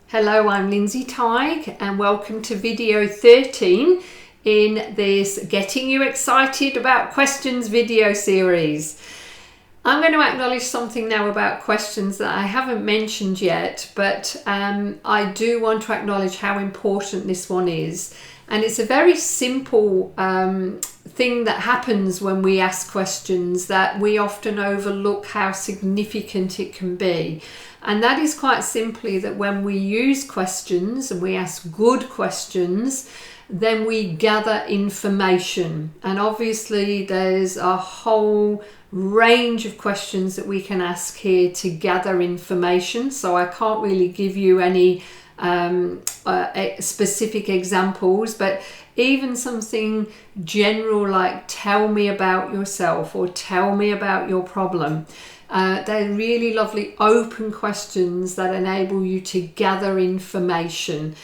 Hello, I'm Lindsay Tighe and welcome to video 13 in this Getting You Excited About Questions video series. I'm going to acknowledge something now about questions that I haven't mentioned yet, but I do want to acknowledge how important this one is. And it's a very simple thing that happens when we ask questions that we often overlook how significant it can be. And that is quite simply that when we use questions and we ask good questions, then we gather information. And obviously there's a whole range of questions that we can ask here to gather information. So I can't really give you any specific examples, but even something general like tell me about yourself or tell me about your problem. They're really lovely open questions that enable you to gather information.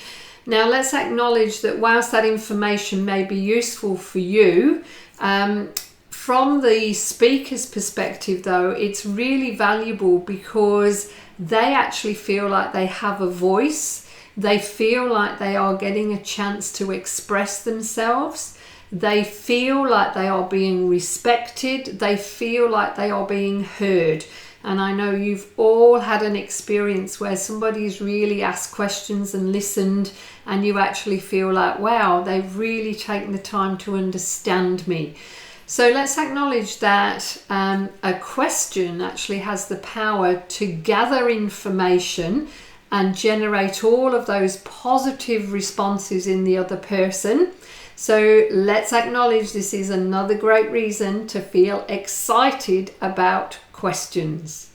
Now let's acknowledge that whilst that information may be useful for you, from the speaker's perspective though, it's really valuable because they actually feel like they have a voice. They feel like they are getting a chance to express themselves. They feel like they are being respected. They feel like they are being heard. And I know you've all had an experience where somebody's really asked questions and listened, and you actually feel like, wow, they've really taken the time to understand me. So let's acknowledge that a question actually has the power to gather information and generate all of those positive responses in the other person. So let's acknowledge this is another great reason to feel excited about questions.